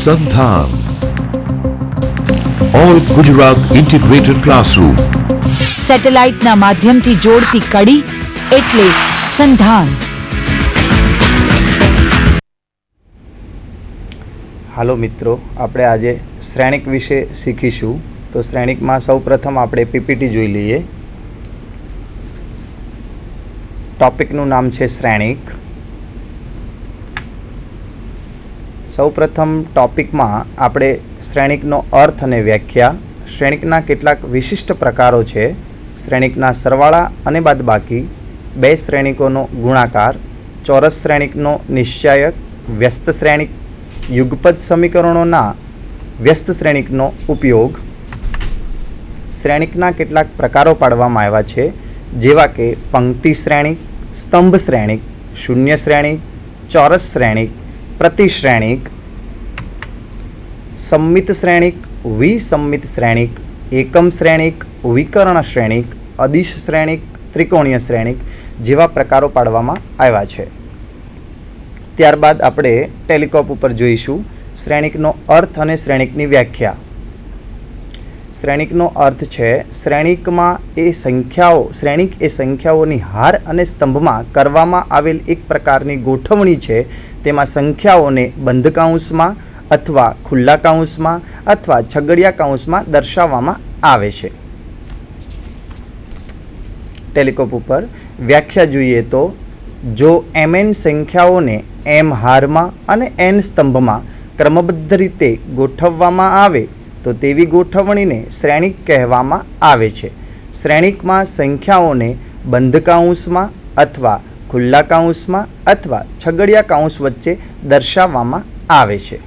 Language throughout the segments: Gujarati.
સંધાન ઓલ ગુજરાત ઇન્ટિગ્રેટેડ ક્લાસરૂમ સેટેલાઇટના માધ્યમથી જોડતી કડી એટલે સંધાન. હાલો મિત્રો, આપણે આજે શ્રેણિક વિશે શીખીશું. તો શ્રેણિકમાં સૌપ્રથમ આપણે પીપીટી જોઈ લઈએ. ટોપિકનું નામ છે શ્રેણિક. સૌપ્રથમ ટોપિકમાં આપણે શ્રેણિકનો અર્થ અને વ્યાખ્યા, શ્રેણિકના કેટલાક વિશિષ્ટ પ્રકારો છે, શ્રેણિકના સરવાળા અને બાદબાકી, બે શ્રેણિકોનો ગુણાકાર, ચોરસ શ્રેણિકનો નિશ્ચાયક, વ્યસ્ત શ્રેણિક, યુગપદ સમીકરણોના વ્યસ્ત શ્રેણિકનો ઉપયોગ, શ્રેણિકના કેટલાક પ્રકારો પાડવામાં આવ્યા છે, જેવા કે પંક્તિ શ્રેણિક, સ્તંભ શ્રેણિક, શૂન્ય શ્રેણિક, ચોરસ શ્રેણિક, પ્રતિશ્રેણિક, સંમિત શ્રેણિક, વિસંમિત શ્રેણિક, એકમ શ્રેણિક, વિકર્ણ શ્રેણિક, અદિશ શ્રેણિક, ત્રિકોણીય શ્રેણિક જેવા પ્રકારો પાડવામાં આવ્યા છે. ત્યારબાદ આપણે ટેલિકોપ ઉપર જોઈશું શ્રેણિકનો અર્થ અને શ્રેણિકની વ્યાખ્યા. શ્રેણિકનો અર્થ છે શ્રેણિકમાં શ્રેણિક એ સંખ્યાઓની હાર અને સ્તંભમાં કરવામાં આવેલ એક પ્રકારની ગોઠવણી છે. તેમાં સંખ્યાઓને બંધ કૌંસમાં અથવા ખુલ્લા કૌંસમાં અથવા છગડીયા કૌંસમાં દર્શાવવામાં આવે છે. ટેલિકોપ ઉપર વ્યાખ્યા જોઈએ તો, જો mn સંખ્યાઓને m હારમાં અને n સ્તંભમાં ક્રમબદ્ધ રીતે ગોઠવવામાં આવે તો તેવી ગોઠવણીને શ્રેણિક કહેવામાં આવે છે. શ્રેણિકમાં સંખ્યાઓને બંધ કૌંસમાં અથવા ખુલ્લા કૌંસમાં અથવા છગડીયા કૌંસ વચ્ચે દર્શાવવામાં આવે છે.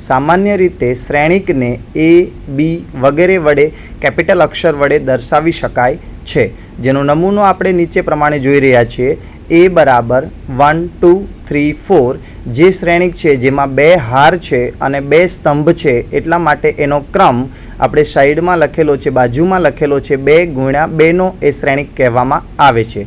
સામાન્ય રીતે શ્રેણિકને a, b વગેરે વડે કેપિટલ અક્ષર વડે દર્શાવી શકાય છે, જેનો નમૂનો આપણે નીચે પ્રમાણે જોઈ રહ્યા છીએ. a બરાબર 1 2 3 4 જે શ્રેણિક છે જેમાં બે હાર છે અને બે સ્તંભ છે, એટલા માટે એનો ક્રમ આપણે સાઈડમાં લખેલો છે, બાજુમાં લખેલો છે 2 × 2 એ શ્રેણિક કહેવામાં આવે છે.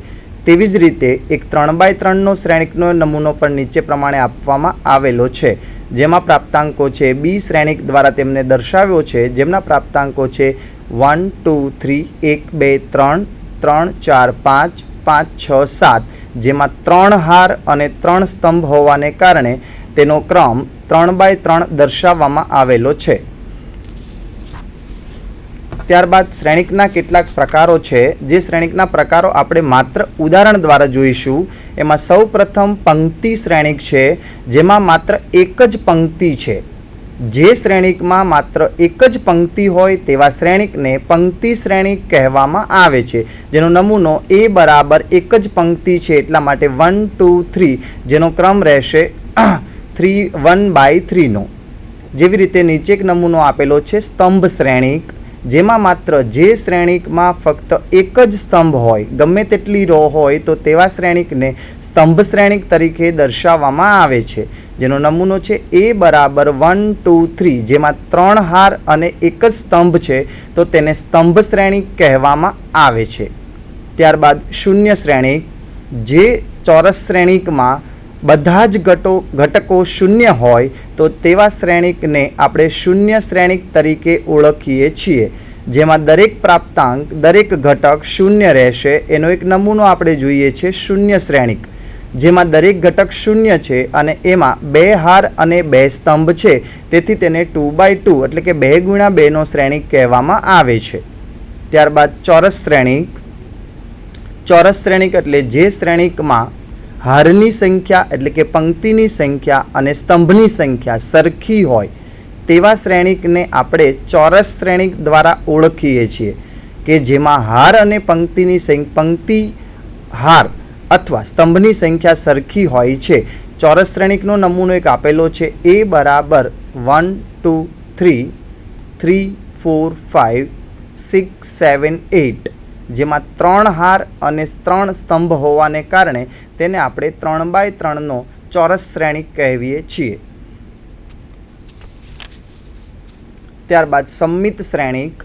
તેવી જ રીતે એક 3x3 શ્રેણિકનો નમૂનો પણ નીચે પ્રમાણે આપવામાં આવેલો છે, જેમાં પ્રાપ્તાંકો છે બી શ્રેણિક દ્વારા તેમને દર્શાવ્યો છે, જેમના પ્રાપ્તાંકો છે 1 2 3 1 2 3 3 4 5 5 6 7, જેમાં 3 હાર અને 3 સ્તંભ હોવાને કારણે તેનો ક્રમ 3x3 દર્શાવવામાં આવેલો છે. ત્યારબાદ શ્રેણિકના કેટલાક પ્રકારો છે, જે શ્રેણિકના પ્રકારો આપણે માત્ર ઉદાહરણ દ્વારા જોઈશું. એમાં સૌ પ્રથમ પંક્તિ શ્રેણિક છે, જેમાં માત્ર એક જ પંક્તિ છે. જે શ્રેણિકમાં માત્ર એક જ પંક્તિ હોય તેવા શ્રેણિકને પંક્તિ શ્રેણિક કહેવામાં આવે છે, જેનો નમૂનો a બરાબર એક જ પંક્તિ છે, એટલા માટે 1 2 3 જેનો ક્રમ રહેશે 1/3 નો. જેવી રીતે નીચે એક નમૂનો આપેલો છે સ્તંભ શ્રેણિક, જેમાં માત્ર જે શ્રેણિકમાં ફક્ત એક જ સ્તંભ હોય, ગમે તેટલી રો હોય તો તેવા શ્રેણિકને સ્તંભ શ્રેણિક તરીકે દર્શાવવામાં આવે છે, જેનો નમૂનો છે a બરાબર 1 2 3 જેમાં 3 હાર અને એક જ સ્તંભ છે, તો તેને સ્તંભ શ્રેણિક કહેવામાં આવે છે. ત્યારબાદ શૂન્ય શ્રેણિક, જે ચોરસ શ્રેણિકમાં બધા જ ઘટકો શૂન્ય હોય તો તેવા શ્રેણિકને આપણે શૂન્ય શ્રેણિક તરીકે ઓળખીએ છીએ, જેમાં દરેક પ્રાપ્તાંક, દરેક ઘટક શૂન્ય રહેશે. એનો એક નમૂનો આપણે જોઈએ છે શૂન્ય શ્રેણિક, જેમાં દરેક ઘટક શૂન્ય છે અને એમાં બે હાર અને બે સ્તંભ છે, તેથી તેને 2x2 એટલે કે 2 × 2 નો શ્રેણિક કહેવામાં આવે છે. ત્યારબાદ ચોરસ શ્રેણિક. ચોરસ શ્રેણિક એટલે જે શ્રેણિકમાં હારની સંખ્યા એટલે કે પંક્તિની સંખ્યા અને સ્તંભની સંખ્યા સરખી હોય તેવા શ્રેણિકને આપણે ચોરસ શ્રેણિક દ્વારા ઓળખીએ છીએ, કે જેમાં હાર અને પંક્તિ હાર અથવા સ્તંભની સંખ્યા સરખી હોય છે. ચોરસ શ્રેણિકનો નમૂનો એક આપેલો છે a બરાબર 1 2 3 3 4 5 6 7 8, જેમાં 3 હાર અને 3 સ્તંભ હોવાને કારણે તેને આપણે 3x3 નો ચોરસ શ્રેણિક કહેવીએ છીએ. ત્યારબાદ સંમિત શ્રેણિક.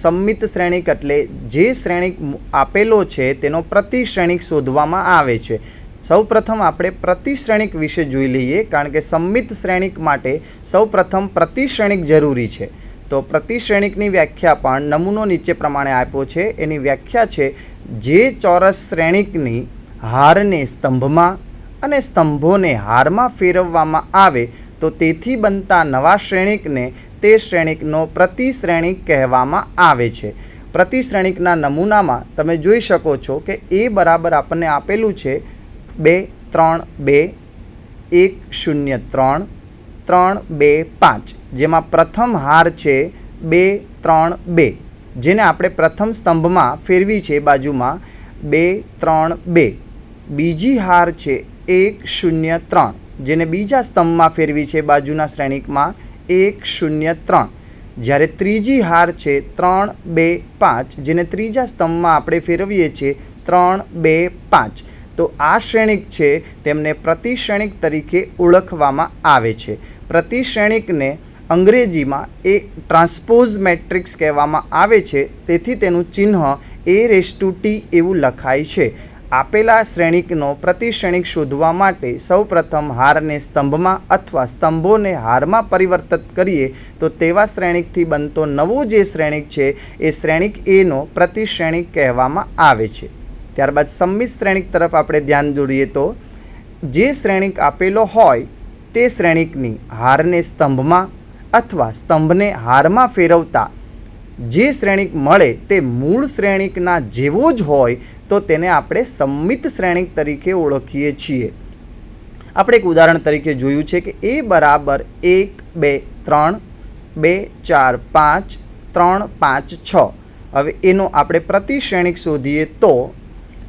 સંમિત શ્રેણિક એટલે જે શ્રેણિક આપેલો છે તેનો પ્રતિશ્રેણિક શોધવામાં આવે છે. સૌપ્રથમ આપણે પ્રતિશ્રેણિક વિશે જોઈ લઈએ, કારણ કે સંમિત શ્રેણિક માટે સૌપ્રથમ પ્રતિશ્રેણિક જરૂરી છે. તો પ્રતિશ્રેણિકની વ્યાખ્યા પણ નમૂનો નીચે પ્રમાણે આપ્યો છે. એની વ્યાખ્યા છે, જે ચોરસ શ્રેણિકની હારને સ્તંભમાં અને સ્તંભોને હારમાં ફેરવવામાં આવે તો તેથી બનતા નવા શ્રેણિકને તે શ્રેણિકનો પ્રતિશ્રેણિક કહેવામાં આવે છે. પ્રતિશ્રેણિકના નમૂનામાં તમે જોઈ શકો છો કે એ બરાબર આપણને આપેલું છે 2 3 2 1 0 3 3 2 5, જેમાં પ્રથમ હાર છે 2 3 2, જેને આપણે પ્રથમ સ્તંભમાં ફેરવી છે બાજુમાં 2 3 2. બીજી હાર છે 1 0 3, જેને બીજા સ્તંભમાં ફેરવી છે બાજુના શ્રેણિકમાં 1 0 3. જ્યારે ત્રીજી હાર છે 3 2 5, જેને ત્રીજા સ્તંભમાં આપણે ફેરવીએ છીએ 3 2 5. તો આ શ્રેણિક છે તેમને પ્રતિશ્રેણિક તરીકે ઓળખવામાં આવે છે. પ્રતિશ્રેણિકને અંગ્રેજીમાં એ ટ્રાન્સપોઝ મેટ્રિક્સ કહેવામાં આવે છે. તેથી તેનું ચિહ્ન A⁻T એવું લખાય છે. આપેલા શ્રેણિકનો પ્રતિશ્રેણિક શોધવા માટે સૌપ્રથમ હારને સ્તંભમાં અથવા સ્તંભોને હારમાં પરિવર્તિત કરીએ તો તેવા શ્રેણિકથી બનતો નવો જે શ્રેણિક છે એ શ્રેણિક એનો પ્રતિશ્રેણિક કહેવામાં આવે છે. ત્યારબાદ સંમિત શ્રેણિક તરફ આપણે ધ્યાન દોરીએ તો જે શ્રેણિક આપેલો હોય તે શ્રેણિકની હારને સ્તંભમાં અથવા સ્તંભને હારમાં ફેરવતા જે શ્રેણિક મળે તે મૂળ શ્રેણિકના જેવો જ હોય તો તેને આપણે સંમિત શ્રેણિક તરીકે ઓળખીએ છીએ. આપણે એક ઉદાહરણ તરીકે જોયું છે કે એ બરાબર 1 2 3 2 4 5 3 5 6. હવે એનો આપણે પ્રતિશ્રેણિક શોધીએ તો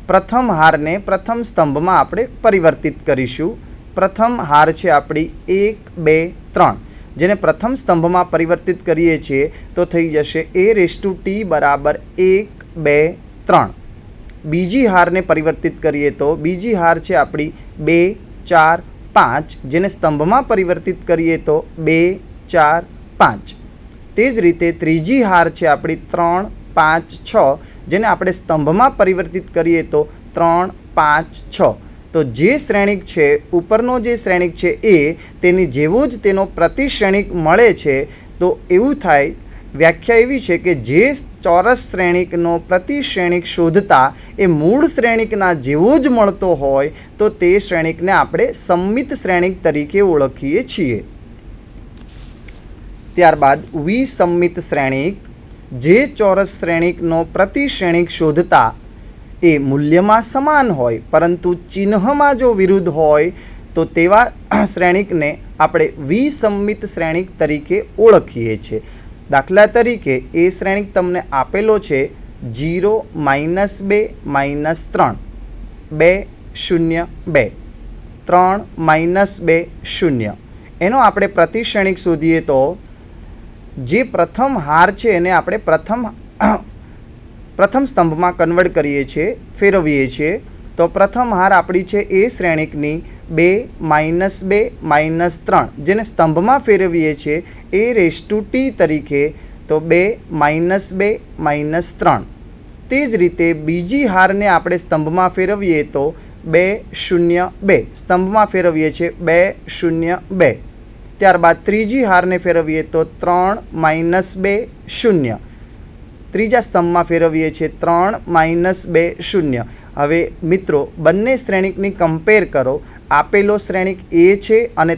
પ્રથમ હારને પ્રથમ સ્તંભમાં આપણે પરિવર્તિત કરીશું. પ્રથમ હાર છે આપણી 1 2 3, જેને પ્રથમ સ્તંભમાં પરિવર્તિત કરીએ છીએ તો થઈ જશે A⁻T બરાબર 1 2 3. બીજી હારને પરિવર્તિત કરીએ તો બીજી હાર છે આપણી 2 4 5, જેને સ્તંભમાં પરિવર્તિત કરીએ તો 2 4 5. તે જ રીતે ત્રીજી હાર છે આપણી 3 5 6, જેને આપણે સ્તંભમાં પરિવર્તિત કરીએ તો 3 5 6. તો જે શ્રેણિક છે ઉપરનો જે શ્રેણિક છે એ તેની જેવો જ તેનો પ્રતિશ્રેણિક મળે છે. તો એવું થાય, વ્યાખ્યા એવી છે કે જે ચોરસ શ્રેણિકનો પ્રતિશ્રેણિક શોધતા એ મૂળ શ્રેણિકના જેવો જ મળતો હોય તો તે શ્રેણિકને આપણે સંમિત શ્રેણિક તરીકે ઓળખીએ છીએ. ત્યારબાદ વિસંમિત શ્રેણિક, જે ચોરસ શ્રેણિકનો પ્રતિશ્રેણિક શોધતા એ મૂલ્યમાં સમાન હોય પરંતુ ચિહ્નમાં જો વિરુદ્ધ હોય તો તેવા શ્રેણિકને આપણે વિસંમિત શ્રેણિક તરીકે ઓળખીએ છીએ. દાખલા તરીકે એ શ્રેણિક તમને આપેલો છે 0 -2 -3 2 0 2 3 -2 0. એનો આપણે પ્રતિશ્રેણિક શોધીએ તો જે પ્રથમ હાર છે એને આપણે પ્રથમ સ્તંભમાં કન્વર્ટ કરીએ છીએ, ફેરવીએ છીએ. તો પ્રથમ હાર આપણી છે એ શ્રેણિકની 2 -2 -3, જેને સ્તંભમાં ફેરવીએ છીએ A⁻T તરીકે, તો 2 -2 -3. તે જ રીતે બીજી હારને આપણે સ્તંભમાં ફેરવીએ તો 2 0 2, સ્તંભમાં ફેરવીએ છીએ 2 0 2. ત્યારબાદ ત્રીજી હારને ફેરવીએ તો 3 -2 0, ત્રીજા સ્તંભમાં ફેરવીએ છીએ 3 -2 0. હવે મિત્રો બંને શ્રેણિકની કમ્પેર કરો. આપેલો શ્રેણિક એ છે અને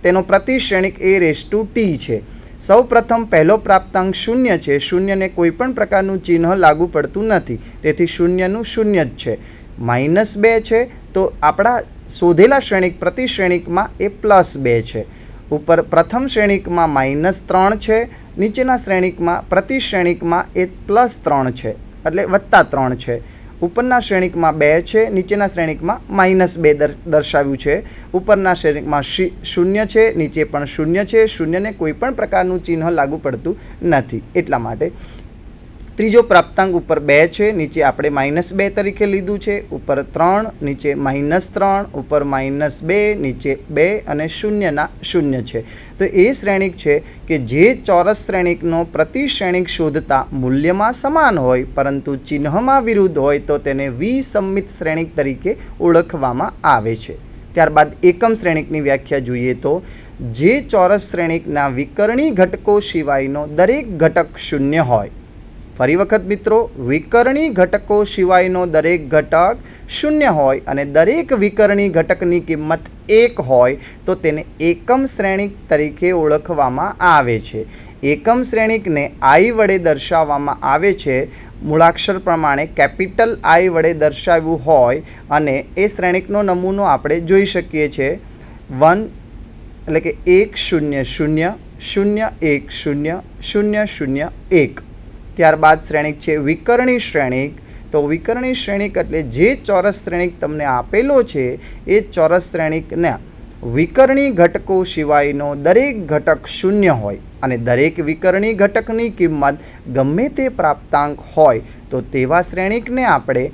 તેનો પ્રતિશ્રેણિક A⁻T છે. સૌપ્રથમ પહેલો પ્રાપ્તાંક 0 છે. શૂન્યને કોઈ પણ પ્રકારનું ચિહ્ન લાગુ પડતું નથી, તેથી શૂન્યનું શૂન્ય જ છે. -2 છે તો આપણા શોધેલા શ્રેણિક પ્રતિશ્રેણિકમાં એ +2 છે. ઉપર પ્રથમ શ્રેણિકમાં -3 છે, નીચેના શ્રેણિકમાં પ્રતિશ્રેણિકમાં એ +3 છે, એટલે +3 છે. ઉપરના શ્રેણિકમાં 2 છે, નીચેના શ્રેણિકમાં -2 દર્શાવ્યું છે. ઉપરના શ્રેણિકમાં 0 છે, નીચે પણ 0 છે. શૂન્યને કોઈ પણ પ્રકારનું ચિહ્ન લાગુ પડતું નથી એટલા માટે. ત્રીજો પ્રાપ્તાંક ઉપર 2 છે, નીચે આપણે -2 તરીકે લીધું છે, ઉપર 3, નીચે -3, ઉપર -2, નીચે 2 અને શૂન્યના શૂન્ય છે. તો એ શ્રેણિક છે કે જે ચોરસ શ્રેણિકનો પ્રતિ શ્રેણિક શોધતા મૂલ્યમાં સમાન હોય પરંતુ ચિહ્નમાં વિરુદ્ધ હોય તો તેને વિસંમિત શ્રેણિક તરીકે ઓળખવામાં આવે છે. ત્યારબાદ એકમ શ્રેણિકની વ્યાખ્યા જોઈએ તો જે ચોરસ શ્રેણિકના વિકર્ણી ઘટકો સિવાયનો દરેક ઘટક શૂન્ય હોય. ફરી વખત મિત્રો, વિકર્ણી ઘટકો સિવાયનો દરેક ઘટક શૂન્ય હોય અને દરેક વિકર્ણી ઘટકની કિંમત 1 હોય તો તેને એકમ શ્રેણિક તરીકે ઓળખવામાં આવે છે. એકમ શ્રેણિકને I વડે દર્શાવવામાં આવે છે. મૂળાક્ષર પ્રમાણે કેપિટલ I વડે દર્શાવ્યું હોય અને એ શ્રેણિકનો નમૂનો આપણે જોઈ શકીએ છીએ. 1 એટલે કે 1 0 0 0 1 0 0 0 1. ત્યારબાદ શ્રેણિક છે વિકર્ણી શ્રેણિક. તો વિકર્ણી શ્રેણિક એટલે જે ચોરસ શ્રેણિક તમને આપેલો છે એ ચોરસ શ્રેણિકના વિકર્ણી ઘટકો સિવાયનો દરેક ઘટક શૂન્ય હોય અને દરેક વિકર્ણી ઘટકની કિંમત ગમે તે પ્રાપ્તાંક હોય તો તેવા શ્રેણિકને આપણે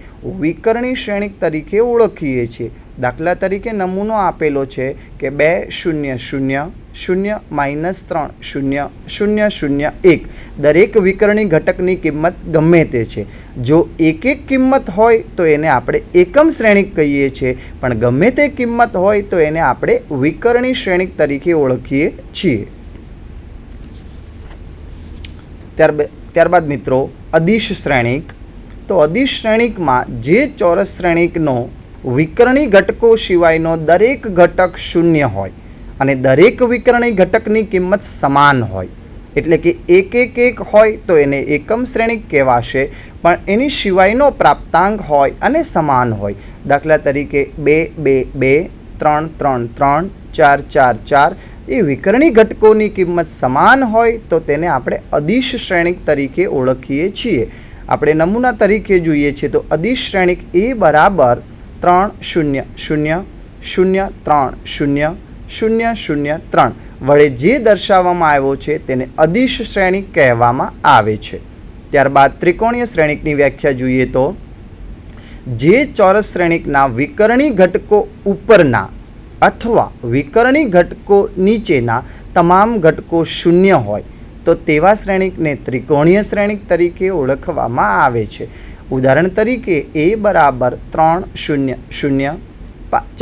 વિકર્ણી શ્રેણિક તરીકે ઓળખીએ છીએ. દાખલા તરીકે નમૂનો આપેલો છે કે 2 0 0 0 -3 0 0 0 1. દરેક વિકર્ણી ઘટકની કિંમત ગમે તે છે. જો એક કિંમત હોય તો એને આપણે એકમ શ્રેણિક કહીએ છીએ, પણ ગમે તે કિંમત હોય તો એને આપણે વિકર્ણી શ્રેણિક તરીકે ઓળખીએ છીએ. ત્યારબાદ મિત્રો અદિશ શ્રેણિક. તો અદિશ શ્રેણિકમાં જે ચોરસ શ્રેણિકનો વિકર્ણી ઘટકો સિવાયનો દરેક ઘટક શૂન્ય હોય અને દરેક વિકર્ણી ઘટકની કિંમત સમાન હોય, એટલે કે 1 1 1 હોય તો એને એકમ શ્રેણિક કહેવાશે, પણ એની સિવાયનો પ્રાપ્તાંક હોય અને સમાન હોય. દાખલા તરીકે 2 2 2, 3 3 3, 4 4 4 એ વિકર્ણી ઘટકોની કિંમત સમાન હોય તો તેને આપણે અદિશ શ્રેણિક તરીકે ઓળખીએ છીએ. આપણે નમૂના તરીકે જોઈએ છીએ તો અદિશ શ્રેણિક A બરાબર 3 0 0 0 3 0 0 0 3 વડે જે દર્શાવવામાં આવ્યો છે તેને અદિશ શ્રેણિક કહેવામાં આવે છે. ત્યારબાદ ત્રિકોણીય શ્રેણિકની વ્યાખ્યા જોઈએ તો જે ચોરસ શ્રેણિકના વિકર્ણી ઘટકો ઉપરના અથવા વિકર્ણી ઘટકો નીચેના તમામ ઘટકો શૂન્ય હોય તો તેવા શ્રેણિકને ત્રિકોણીય શ્રેણિક તરીકે ઓળખવામાં આવે છે. ઉદાહરણ તરીકે A બરાબર 3 0 0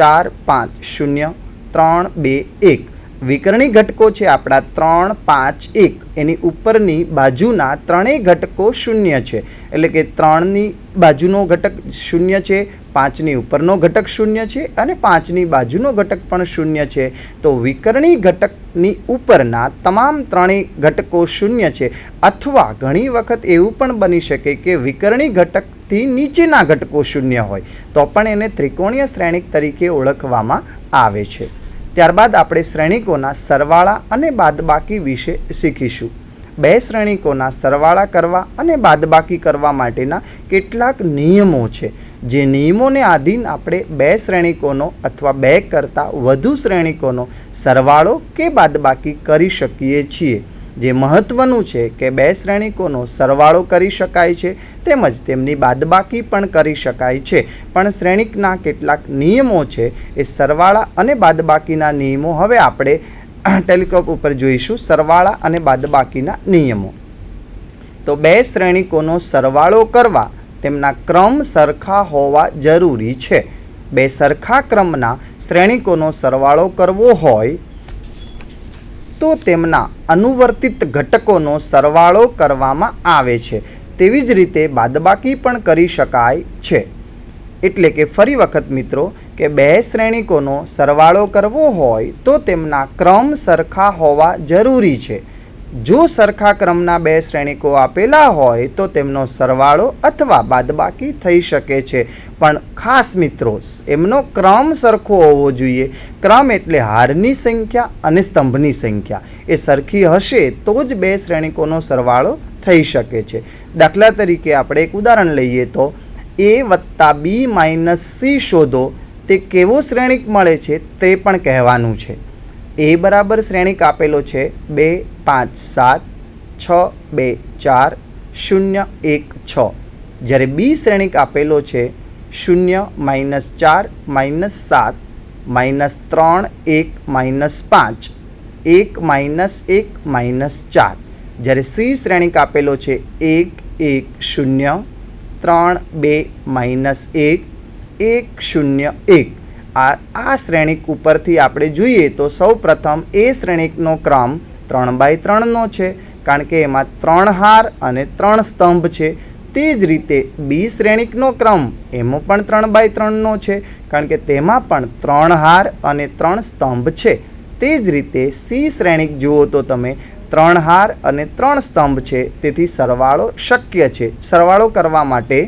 4 5 0 3 2 1. વિકર્ણી ઘટકો છે આપણા 3 5 1. એની ઉપરની બાજુના ત્રણેય ઘટકો શૂન્ય છે, એટલે કે 3ની બાજુનો ઘટક શૂન્ય છે, 5ની ઉપરનો ઘટક શૂન્ય છે અને 5ની બાજુનો ઘટક પણ શૂન્ય છે. તો વિકર્ણી ઘટકની ઉપરના તમામ ત્રણેય ઘટકો શૂન્ય છે. અથવા ઘણી વખત એવું પણ બની શકે કે વિકર્ણી ઘટકથી નીચેના ઘટકો શૂન્ય હોય તો પણ એને ત્રિકોણીય શ્રેણિક તરીકે ઓળખવામાં આવે છે. ત્યારબાદ આપણે શ્રેણિકોના સરવાળા અને બાદબાકી વિશે શીખીશું. બે શ્રેણિકોના સરવાળા કરવા અને બાદબાકી કરવા માટેના કેટલાક નિયમો છે, જે નિયમોને આધીન આપણે બે શ્રેણિકોનો અથવા બે કરતાં વધુ શ્રેણિકોનો સરવાળો કે બાદબાકી કરી શકીએ છીએ. જે મહત્ત્વનું છે કે બે શ્રેણિકોનો સરવાળો કરી શકાય છે તેમજ તેમની બાદબાકી પણ કરી શકાય છે, પણ શ્રેણિકના કેટલાક નિયમો છે એ સરવાળા અને બાદબાકીના નિયમો હવે આપણે ટેલિસ્કોપ ઉપર જોઈશું. સરવાળા અને બાદબાકીના નિયમો. તો બે શ્રેણિકોનો સરવાળો કરવા તેમના ક્રમ સરખા હોવા જરૂરી છે. બે સરખા ક્રમના શ્રેણિકોનો સરવાળો કરવો હોય તો તેમના અનુવર્તિત ઘટકોનો સરવાળો કરવામાં આવે છે. તેવી જ રીતે બાદબાકી પણ કરી શકાય છે. એટલે કે ફરી વખત મિત્રો કે બે શ્રેણિકોનો સરવાળો કરવો હોય તો તેમના ક્રમ સરખા હોવા જરૂરી છે. જો સરખા ક્રમના બે શ્રેણિકો આપેલા હોય તો તેમનો સરવાળો અથવા બાદબાકી થઈ શકે છે, પણ ખાસ મિત્રો એમનો ક્રમ સરખો હોવો જોઈએ. ક્રમ એટલે હારની સંખ્યા અને સ્તંભની સંખ્યા એ સરખી હશે તો જ બે શ્રેણિકોનો સરવાળો થઈ શકે છે. દાખલા તરીકે આપણે એક ઉદાહરણ લઈએ તો A + B - C શોધો તે કેવો શ્રેણિક મળે છે તે પણ કહેવાનું છે. A બરાબર શ્રેણિક આપેલો છે 2 5 7 6 2 4 0 1 6 જ્યારે બી શ્રેણિક આપેલો છે 0 -4 -7 -3 1 -5 1 -1 -4 જ્યારે સી શ્રેણિક આપેલો છે 1 1 0 3 2 -1 1 0 1 આ શ્રેણિક ઉપરથી આપણે જોઈએ તો સૌ પ્રથમ એ શ્રેણિકનો ક્રમ 3x3નો છે, કારણ કે એમાં 3 હાર અને 3 સ્તંભ છે. તે જ રીતે બી શ્રેણિકનો ક્રમ એમાં પણ 3x3નો છે, કારણ કે તેમાં પણ 3 હાર અને 3 સ્તંભ છે. તે જ રીતે સી શ્રેણિક જુઓ તો તમે 3 હાર અને 3 સ્તંભ છે, તેથી સરવાળો શક્ય છે. સરવાળો કરવા માટે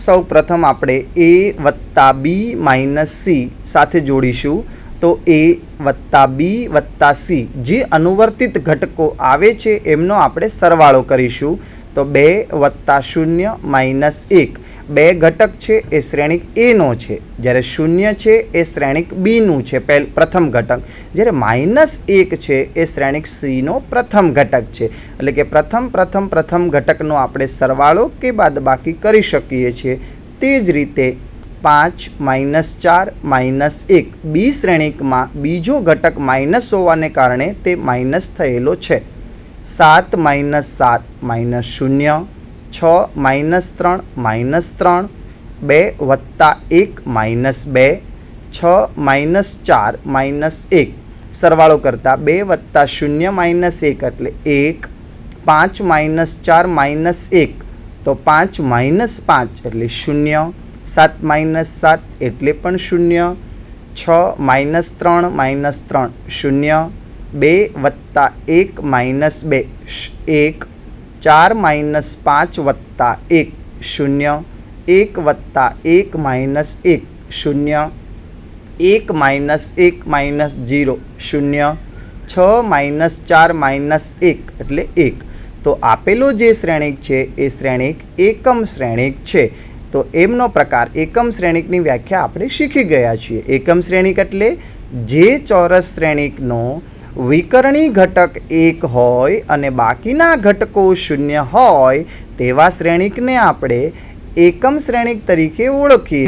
સૌ પ્રથમ આપણે a વત્તા બી માઇનસ સી સાથે જોડીશું. તો a વત્તા બી વત્તા સી જે અનુવર્તિત ઘટકો આવે છે એમનો આપણે સરવાળો કરીશું. તો 2 વત્તા 0 માઇનસ 1 બે ઘટક છે એ શ્રેણિક એનો છે, જ્યારે 0 છે એ શ્રેણિક બીનું છે પ્રથમ ઘટક, જ્યારે -1 છે એ શ્રેણિક સીનો પ્રથમ ઘટક છે. એટલે કે પ્રથમ ઘટકનો આપણે સરવાળો કે બાદબાકી કરી શકીએ છીએ. તે જ રીતે 5 -4 -1 બી શ્રેણિકમાં બીજો ઘટક માઇનસ હોવાને કારણે તે માઇનસ થયેલો છે. 7 -7 -0 6 -3 -3 2 વત્તા 1 -2 6 -4 -1 સરવાળો કરતાં 2 વત્તા 0 -1 એટલે 1 5 -4 -1 તો 5 -5 એટલે 0 7 -7 એટલે પણ 0 6 -3 -3 0 2 વત્તા 1 -2 1 4 -5 વત્તા 1 0 1 વત્તા 1 -1 0 1 -1 -0 0 6 -4 -1 એટલે 1. તો આપેલો જે શ્રેણિક છે એ શ્રેણિક એકમ શ્રેણિક છે. તો એમનો પ્રકાર એકમ શ્રેણિકની વ્યાખ્યા આપણે શીખી ગયા છીએ. એકમ શ્રેણિક એટલે જે ચોરસ શ્રેણિકનો વિકર્ણી ઘટક 1 હોય અને બાકીના ઘટકો 0 હોય તેવા શ્રેણિકને આપણે એકમ શ્રેણિક તરીકે ઓળખીએ.